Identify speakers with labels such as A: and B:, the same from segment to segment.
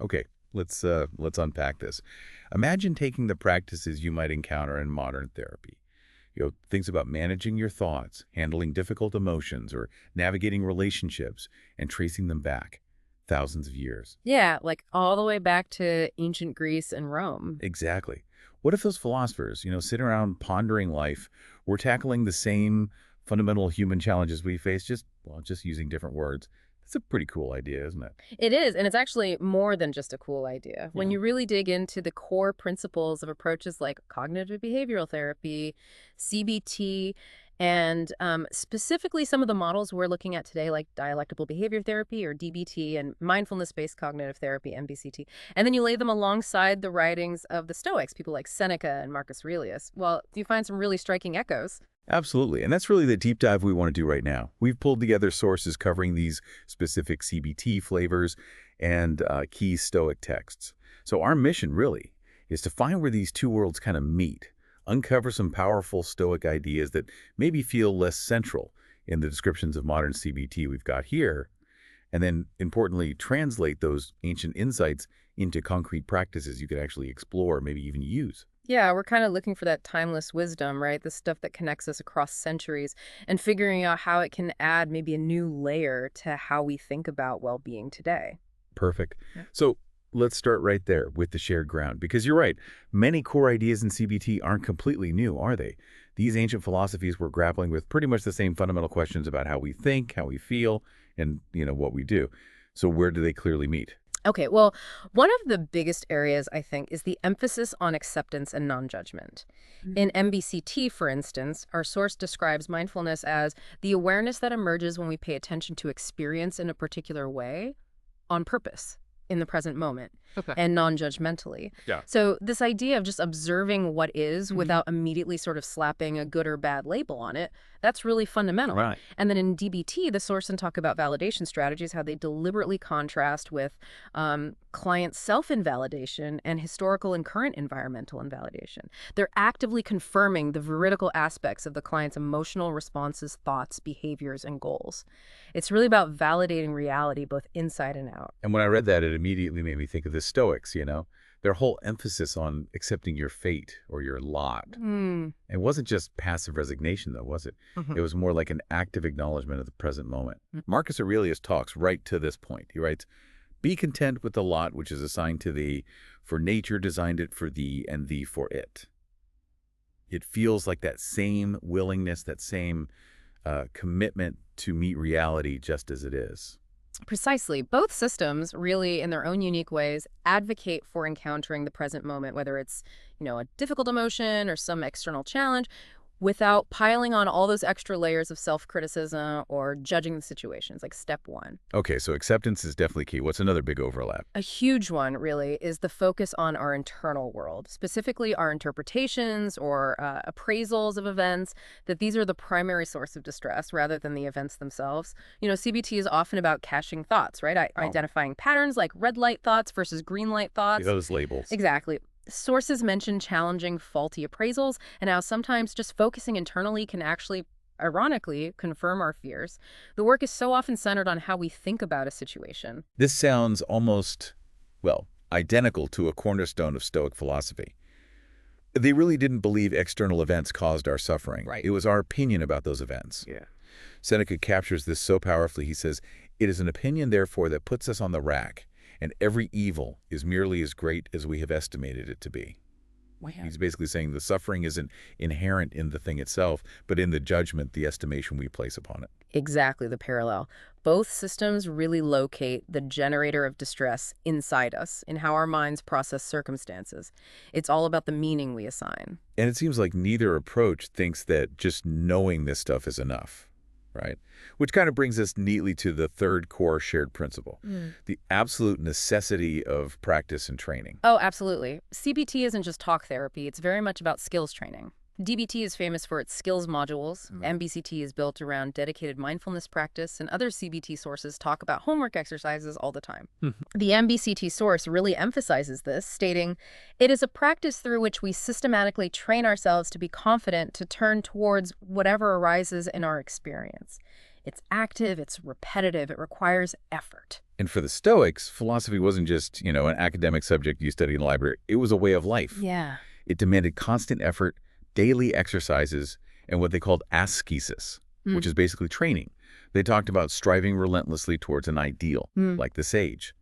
A: Okay, let's unpack this. Imagine taking the practices you might encounter in modern therapy. Things about managing your thoughts, handling difficult emotions, or navigating relationships, and tracing them back thousands of years.
B: Yeah, like all the way back to ancient Greece and Rome.
A: Exactly. What if those philosophers, sitting around pondering life, were tackling the same fundamental human challenges we face, just using different words? That's a pretty cool idea, isn't it?
B: It is, and it's actually more than just a cool idea. When
A: Yeah.
B: you really dig into the core principles of approaches like cognitive-behavioral therapy, CBT, and specifically some of the models we're looking at today, like dialectical behavior therapy or DBT and mindfulness-based cognitive therapy, MBCT, and then you lay them alongside the writings of the Stoics, people like Seneca and Marcus Aurelius, well, you find some really striking echoes.
A: Absolutely. And that's really the deep dive we want to do right now. We've pulled together sources covering these specific CBT flavors and key Stoic texts. So our mission really is to find where these two worlds kind of meet, uncover some powerful Stoic ideas that maybe feel less central in the descriptions of modern CBT we've got here, and then, importantly, translate those ancient insights into concrete practices you could actually explore, maybe even use.
B: Yeah, we're kind of looking for that timeless wisdom, right? The stuff that connects us across centuries and figuring out how it can add maybe a new layer to how we think about well-being today.
A: Perfect.
B: Yeah.
A: So let's start right there with the shared ground, because you're right. Many core ideas in CBT aren't completely new, are they? These ancient philosophies were grappling with pretty much the same fundamental questions about how we think, how we feel, and, what we do. So where do they clearly meet?
B: Okay, well, one of the biggest areas, I think, is the emphasis on acceptance and non-judgment. In MBCT, for instance, our source describes mindfulness as the awareness that emerges when we pay attention to experience in a particular way on purpose in the present moment
A: Okay.
B: and non-judgmentally.
A: Yeah.
B: So this idea of just observing what is without immediately sort of slapping a good or bad label on it, that's really fundamental.
A: Right.
B: And then in DBT, the source and talk about validation strategies, how they deliberately contrast with client self-invalidation and historical and current environmental invalidation. They're actively confirming the veridical aspects of the client's emotional responses, thoughts, behaviors, and goals. It's really about validating reality both inside and out.
A: And when I read that, it immediately made me think of the Stoics, their whole emphasis on accepting your fate or your lot. It wasn't just passive resignation, though, was it? It was more like an active acknowledgement of the present moment. Marcus Aurelius talks right to this point. He writes, "Be content with the lot which is assigned to thee, for nature designed it for thee and thee for it." It feels like that same willingness, that same commitment to meet reality just as it is.
B: Precisely. Both systems really, in their own unique ways, advocate for encountering the present moment, whether it's, a difficult emotion or some external challenge, without piling on all those extra layers of self-criticism or judging the situations, like step one.
A: Okay, so acceptance is definitely key. What's another big overlap?
B: A huge one, really, is the focus on our internal world, specifically our interpretations or appraisals of events, that these are the primary source of distress rather than the events themselves. CBT is often about caching thoughts, right? Identifying patterns like red light thoughts versus green light thoughts.
A: Those labels.
B: Exactly. Sources mention challenging faulty appraisals and how sometimes just focusing internally can actually, ironically, confirm our fears. The work is so often centered on how we think about a situation.
A: This sounds almost, identical to a cornerstone of Stoic philosophy. They really didn't believe external events caused our suffering.
B: Right.
A: It was our opinion about those events.
B: Yeah.
A: Seneca captures this so powerfully. He says, "It is an opinion, therefore, that puts us on the rack, and every evil is merely as great as we have estimated it to be."
B: Wow.
A: He's basically saying the suffering isn't inherent in the thing itself, but in the judgment, the estimation we place upon it.
B: Exactly the parallel. Both systems really locate the generator of distress inside us, in how our minds process circumstances. It's all about the meaning we assign.
A: And it seems like neither approach thinks that just knowing this stuff is enough, right? Which kind of brings us neatly to the third core shared principle, the absolute necessity of practice and training.
B: Oh, absolutely. CBT isn't just talk therapy. It's very much about skills training. DBT is famous for its skills modules. MBCT is built around dedicated mindfulness practice, and other CBT sources talk about homework exercises all the time. The MBCT source really emphasizes this, stating, "It is a practice through which we systematically train ourselves to be confident to turn towards whatever arises in our experience. It's active, it's repetitive, it requires effort.
A: And for the Stoics, philosophy wasn't just, an academic subject you studied in the library. It was a way of life.
B: Yeah.
A: It demanded constant effort, daily exercises, and what they called Askēsis, which is basically training. They talked about striving relentlessly towards an ideal, like the sage.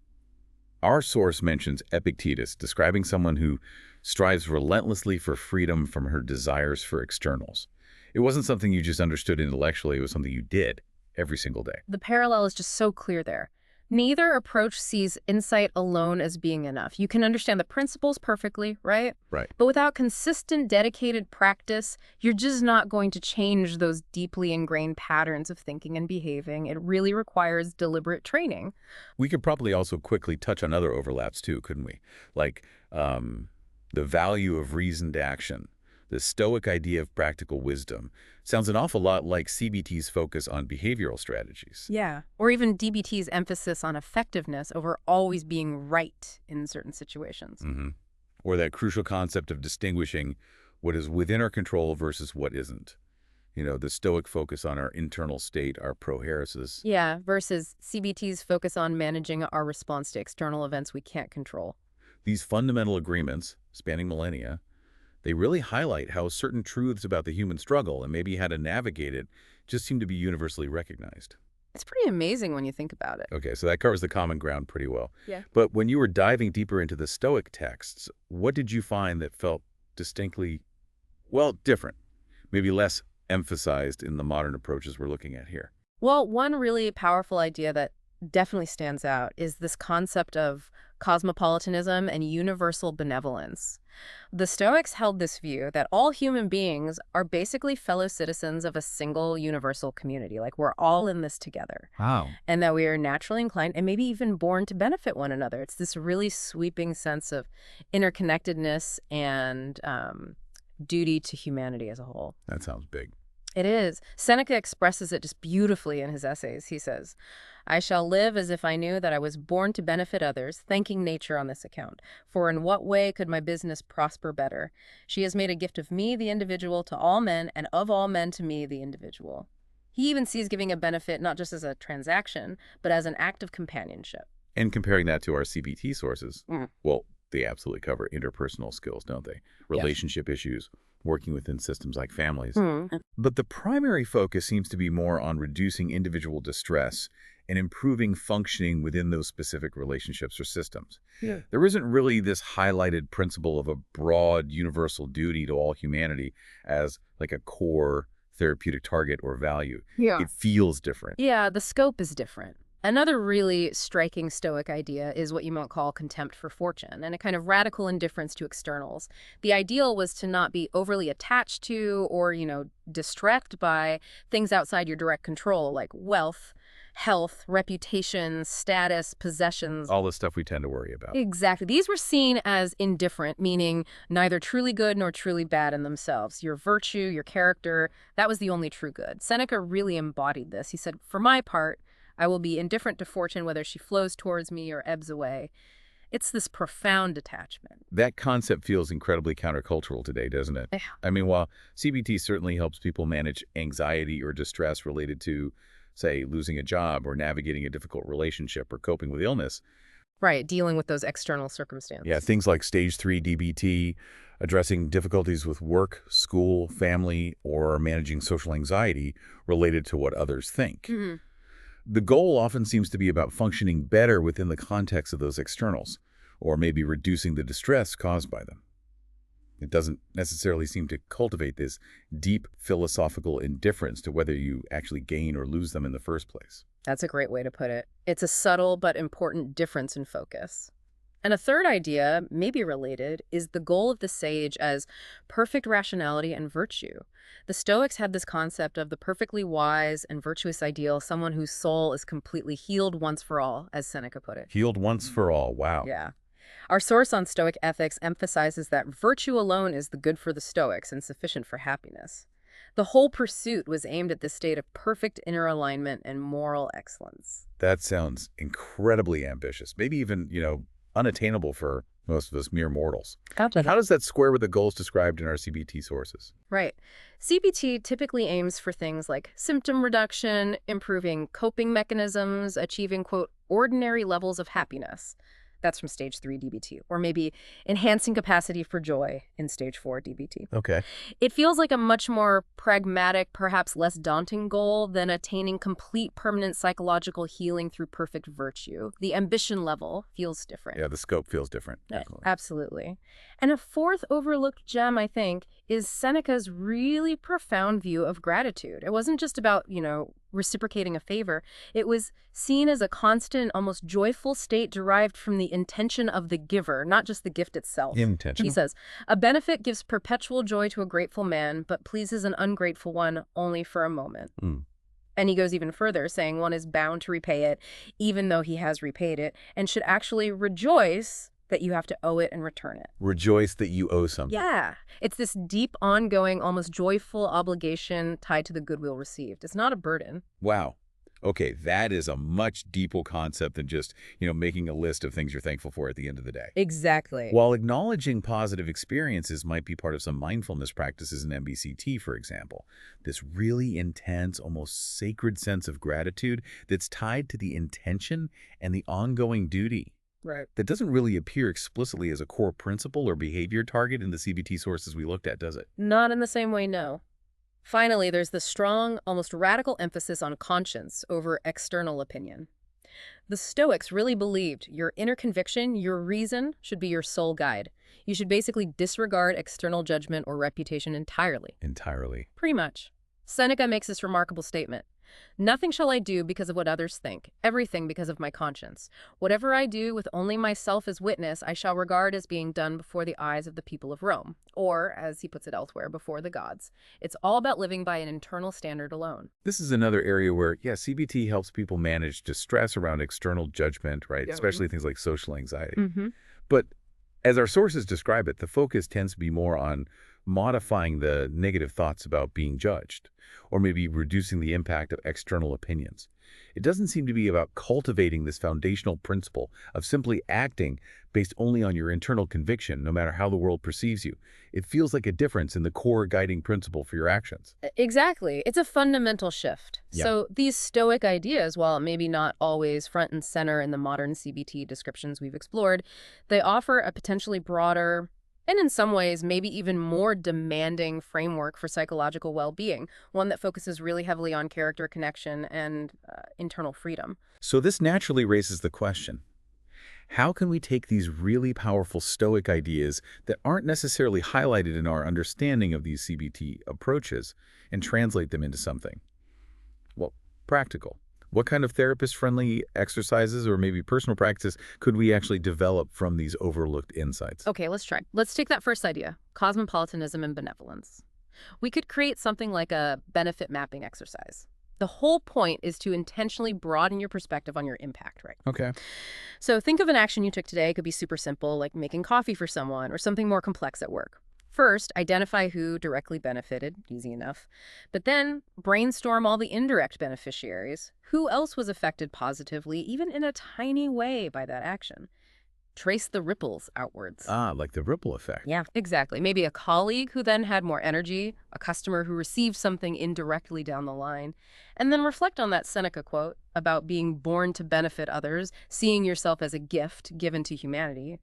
A: Our source mentions Epictetus, describing someone who strives relentlessly for freedom from her desires for externals. It wasn't something you just understood intellectually, it was something you did every single day.
B: The parallel is just so clear there. Neither approach sees insight alone as being enough. You can understand the principles perfectly, right?
A: Right.
B: But without consistent, dedicated practice, you're just not going to change those deeply ingrained patterns of thinking and behaving. It really requires deliberate training.
A: We could probably also quickly touch on other overlaps too, couldn't we? Like the value of reasoned action. The Stoic idea of practical wisdom sounds an awful lot like CBT's focus on behavioral strategies.
B: Yeah. Or even DBT's emphasis on effectiveness over always being right in certain situations.
A: Or that crucial concept of distinguishing what is within our control versus what isn't. The Stoic focus on our internal state, our prohairesis.
B: Yeah, versus CBT's focus on managing our response to external events we can't control.
A: These fundamental agreements, spanning millennia, they really highlight how certain truths about the human struggle and maybe how to navigate it just seem to be universally recognized.
B: It's pretty amazing when you think about it.
A: Okay, so that covers the common ground pretty well.
B: Yeah.
A: But when you were diving deeper into the Stoic texts, what did you find that felt distinctly, different, maybe less emphasized in the modern approaches we're looking at here?
B: Well, one really powerful idea that definitely stands out is this concept of cosmopolitanism and universal benevolence. The Stoics held this view that all human beings are basically fellow citizens of a single universal community, like we're all in this together.
A: Wow.
B: And that we are naturally inclined and maybe even born to benefit one another. It's this really sweeping sense of interconnectedness and duty to humanity as a whole.
A: That sounds big.
B: It is. Seneca expresses it just beautifully in his essays. He says, "I shall live as if I knew that I was born to benefit others, thanking nature on this account. For in what way could my business prosper better? She has made a gift of me, the individual, to all men, and of all men to me, the individual." He even sees giving a benefit not just as a transaction, but as an act of companionship.
A: And comparing that to our CBT sources, well, they absolutely cover interpersonal skills, don't they? Relationship issues, working within systems like families. But the primary focus seems to be more on reducing individual distress and improving functioning within those specific relationships or systems.
B: Yeah.
A: There isn't really this highlighted principle of a broad universal duty to all humanity as like a core therapeutic target or value.
B: Yeah.
A: It feels different.
B: Yeah, the scope is different. Another really striking Stoic idea is what you might call contempt for fortune and a kind of radical indifference to externals. The ideal was to not be overly attached to or, distressed by things outside your direct control, like wealth, health, reputation, status, possessions.
A: All the stuff we tend to worry about.
B: Exactly. These were seen as indifferent, meaning neither truly good nor truly bad in themselves. Your virtue, your character, that was the only true good. Seneca really embodied this. He said, "For my part, I will be indifferent to fortune whether she flows towards me or ebbs away." It's this profound detachment.
A: That concept feels incredibly countercultural today, doesn't it?
B: Yeah.
A: I mean, while CBT certainly helps people manage anxiety or distress related to, say, losing a job or navigating a difficult relationship or coping with illness.
B: Right, dealing with those external circumstances.
A: Yeah, things like stage 3 DBT, addressing difficulties with work, school, family, or managing social anxiety related to what others think. The goal often seems to be about functioning better within the context of those externals, or maybe reducing the distress caused by them. It doesn't necessarily seem to cultivate this deep philosophical indifference to whether you actually gain or lose them in the first place.
B: That's a great way to put it. It's a subtle but important difference in focus. And a third idea, maybe related, is the goal of the sage as perfect rationality and virtue. The Stoics had this concept of the perfectly wise and virtuous ideal, someone whose soul is completely healed once for all, as Seneca put it.
A: Healed once for all. Wow.
B: Yeah. Our source on Stoic ethics emphasizes that virtue alone is the good for the Stoics and sufficient for happiness. The whole pursuit was aimed at this state of perfect inner alignment and moral excellence.
A: That sounds incredibly ambitious, maybe even, unattainable for most of us mere mortals.
B: Gotcha.
A: How does that square with the goals described in our CBT sources?
B: Right. CBT typically aims for things like symptom reduction, improving coping mechanisms, achieving, quote, ordinary levels of happiness. That's from stage 3 DBT. Or maybe enhancing capacity for joy in stage 4 DBT.
A: Okay.
B: It feels like a much more pragmatic, perhaps less daunting goal than attaining complete permanent psychological healing through perfect virtue. The ambition level feels different.
A: Yeah, the scope feels different. Definitely.
B: Absolutely. And a fourth overlooked gem, I think, is Seneca's really profound view of gratitude. It wasn't just about, reciprocating a favor. It was seen as a constant, almost joyful state derived from the intention of the giver, not just the gift itself.
A: Intention.
B: He says, a benefit gives perpetual joy to a grateful man, but pleases an ungrateful one only for a moment. And he goes even further, saying one is bound to repay it, even though he has repaid it, and should actually rejoice that you have to owe it and return it.
A: Rejoice that you owe something.
B: Yeah. It's this deep, ongoing, almost joyful obligation tied to the goodwill received. It's not a burden.
A: Wow. Okay, that is a much deeper concept than just, making a list of things you're thankful for at the end of the day.
B: Exactly.
A: While acknowledging positive experiences might be part of some mindfulness practices in MBCT, for example, this really intense, almost sacred sense of gratitude that's tied to the intention and the ongoing duty.
B: Right.
A: That doesn't really appear explicitly as a core principle or behavior target in the CBT sources we looked at, does it?
B: Not in the same way, no. Finally, there's the strong, almost radical emphasis on conscience over external opinion. The Stoics really believed your inner conviction, your reason, should be your sole guide. You should basically disregard external judgment or reputation entirely.
A: Entirely.
B: Pretty much. Seneca makes this remarkable statement. Nothing shall I do because of what others think, everything because of my conscience. Whatever I do with only myself as witness, I shall regard as being done before the eyes of the people of Rome, or, as he puts it elsewhere, before the gods. It's all about living by an internal standard alone.
A: This is another area where, CBT helps people manage distress around external judgment, right?
B: Yeah.
A: Especially things like social anxiety.
B: Mm-hmm.
A: But as our sources describe it, the focus tends to be more on modifying the negative thoughts about being judged, or maybe reducing the impact of external opinions. It doesn't seem to be about cultivating this foundational principle of simply acting based only on your internal conviction, no matter how the world perceives you. It feels like a difference in the core guiding principle for your actions.
B: Exactly. It's a fundamental shift.
A: Yeah.
B: So these Stoic ideas, while maybe not always front and center in the modern CBT descriptions we've explored, they offer a potentially broader, and in some ways, maybe even more demanding framework for psychological well-being, one that focuses really heavily on character connection and internal freedom.
A: So this naturally raises the question, how can we take these really powerful Stoic ideas that aren't necessarily highlighted in our understanding of these CBT approaches and translate them into something, well, practical? What kind of therapist-friendly exercises or maybe personal practices could we actually develop from these overlooked insights?
B: Okay, let's try. Let's take that first idea, cosmopolitanism and benevolence. We could create something like a benefit mapping exercise. The whole point is to intentionally broaden your perspective on your impact, right?
A: Okay.
B: So think of an action you took today. It could be super simple, like making coffee for someone, or something more complex at work. First, identify who directly benefited, easy enough. But then brainstorm all the indirect beneficiaries. Who else was affected positively, even in a tiny way, by that action? Trace the ripples outwards.
A: Ah, like the ripple effect.
B: Yeah, exactly. Maybe a colleague who then had more energy, a customer who received something indirectly down the line. And then reflect on that Seneca quote about being born to benefit others, seeing yourself as a gift given to humanity.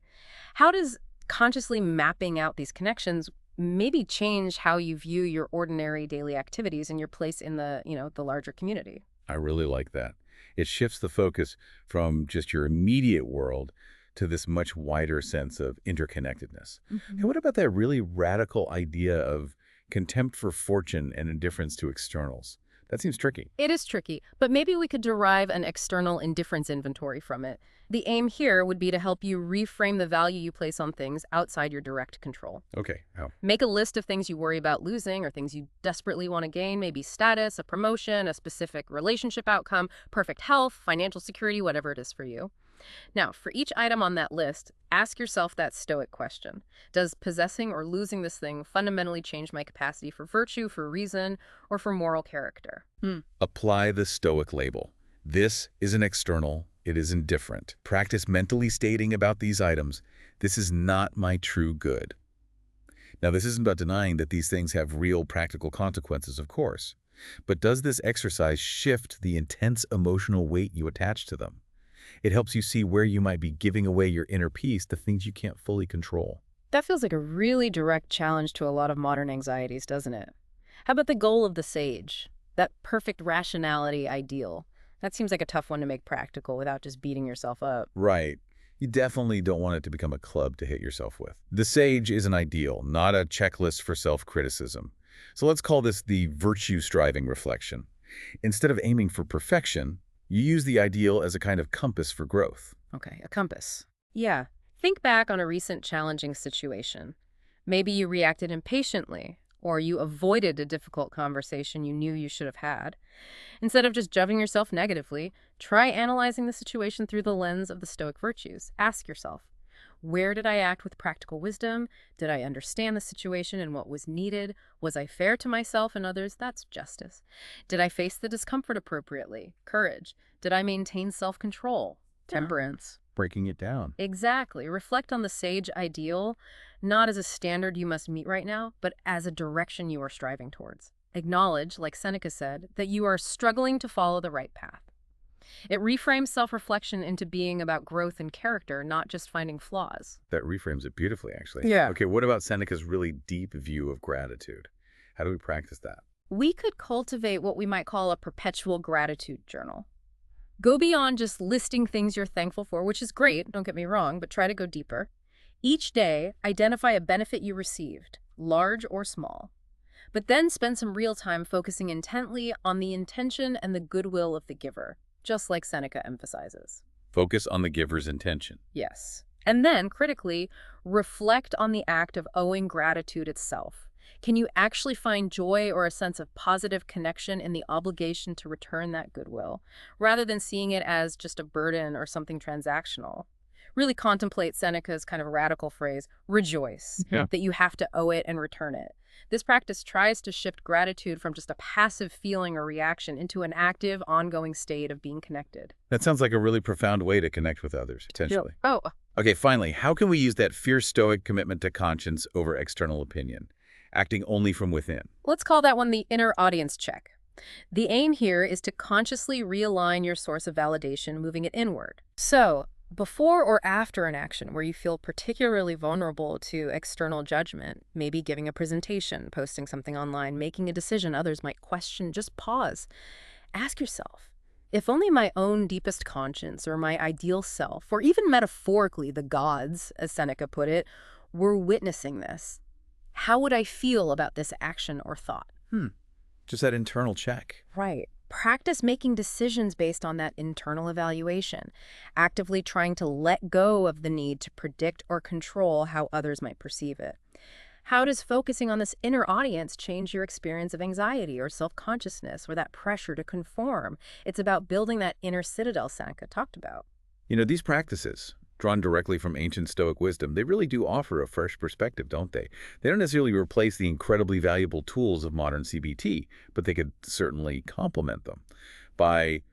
B: How does consciously mapping out these connections maybe change how you view your ordinary daily activities and your place in the, the larger community?
A: I really like that. It shifts the focus from just your immediate world to this much wider sense of interconnectedness. And what about that really radical idea of contempt for fortune and indifference to externals? That seems tricky.
B: It is tricky, but maybe we could derive an external indifference inventory from it. The aim here would be to help you reframe the value you place on things outside your direct control.
A: Okay, how?
B: Make a list of things you worry about losing or things you desperately want to gain, maybe status, a promotion, a specific relationship outcome, perfect health, financial security, whatever it is for you. Now, for each item on that list, ask yourself that Stoic question. Does possessing or losing this thing fundamentally change my capacity for virtue, for reason, or for moral character?
A: Apply the Stoic label. This is an external It is indifferent. Practice mentally stating about these items, this is not my true good. Now, this isn't about denying that these things have real practical consequences, of course. But does this exercise shift the intense emotional weight you attach to them? It helps you see where you might be giving away your inner peace to things you can't fully control.
B: That feels like a really direct challenge to a lot of modern anxieties, doesn't it? How about the goal of the sage? That perfect rationality ideal. That seems like a tough one to make practical without just beating yourself up.
A: Right. You definitely don't want it to become a club to hit yourself with. The sage is an ideal, not a checklist for self-criticism. So let's call this the virtue-striving reflection. Instead of aiming for perfection, you use the ideal as a kind of compass for growth.
B: Okay, a compass. Yeah. Think back on a recent challenging situation. Maybe you reacted impatiently, or you avoided a difficult conversation you knew you should have had. Instead of just judging yourself negatively, try analyzing the situation through the lens of the Stoic virtues. Ask yourself, where did I act with practical wisdom? Did I understand the situation and what was needed? Was I fair to myself and others? That's justice. Did I face the discomfort appropriately? Courage. Did I maintain self-control? Temperance.
A: Breaking it down.
B: Exactly. Reflect on the sage ideal, not as a standard you must meet right now, but as a direction you are striving towards. Acknowledge, like Seneca said, that you are struggling to follow the right path. It reframes self-reflection into being about growth and character, not just finding flaws.
A: That reframes it beautifully, actually.
B: Yeah.
A: Okay, what about Seneca's really deep view of gratitude? How do we practice that?
B: We could cultivate what we might call a perpetual gratitude journal. Go beyond just listing things you're thankful for, which is great, don't get me wrong, but try to go deeper. Each day, identify a benefit you received, large or small. But then spend some real time focusing intently on the intention and the goodwill of the giver, just like Seneca emphasizes.
A: Focus on the giver's intention.
B: Yes. And then, critically, reflect on the act of owing gratitude itself. Can you actually find joy or a sense of positive connection in the obligation to return that goodwill, rather than seeing it as just a burden or something transactional? Really contemplate Seneca's kind of radical phrase, rejoice, that you have to owe it and return it. This practice tries to shift gratitude from just a passive feeling or reaction into an active, ongoing state of being connected.
A: That sounds like a really profound way to connect with others, potentially.
B: Oh.
A: Okay, finally, how can we use that fierce Stoic commitment to conscience over external opinion, acting only from within?
B: Let's call that one the inner audience check. The aim here is to consciously realign your source of validation, moving it inward. So, before or after an action where you feel particularly vulnerable to external judgment, maybe giving a presentation, posting something online, making a decision others might question, just pause. Ask yourself, if only my own deepest conscience or my ideal self, or even metaphorically the gods, as Seneca put it, were witnessing this, how would I feel about this action or thought?
A: Just that internal check.
B: Right. Practice making decisions based on that internal evaluation, actively trying to let go of the need to predict or control how others might perceive it. How does focusing on this inner audience change your experience of anxiety or self-consciousness or that pressure to conform? It's about building that inner citadel Seneca talked about.
A: You know, these practices, drawn directly from ancient Stoic wisdom, they really do offer a fresh perspective, don't they? They don't necessarily replace the incredibly valuable tools of modern CBT, but they could certainly complement them by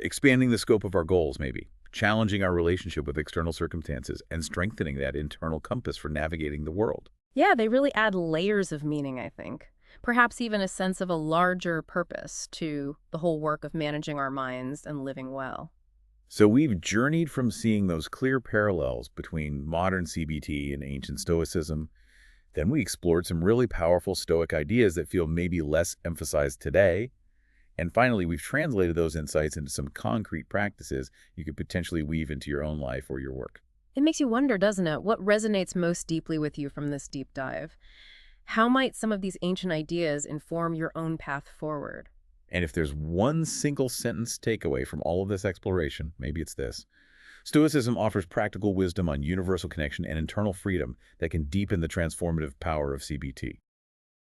A: expanding the scope of our goals, maybe, challenging our relationship with external circumstances, and strengthening that internal compass for navigating the world.
B: Yeah, they really add layers of meaning, I think. Perhaps even a sense of a larger purpose to the whole work of managing our minds and living well.
A: So we've journeyed from seeing those clear parallels between modern CBT and ancient Stoicism. Then we explored some really powerful Stoic ideas that feel maybe less emphasized today. And finally, we've translated those insights into some concrete practices you could potentially weave into your own life or your work.
B: It makes you wonder, doesn't it? What resonates most deeply with you from this deep dive? How might some of these ancient ideas inform your own path forward?
A: And if there's one single sentence takeaway from all of this exploration, maybe it's this. Stoicism offers practical wisdom on universal connection and internal freedom that can deepen the transformative power of CBT.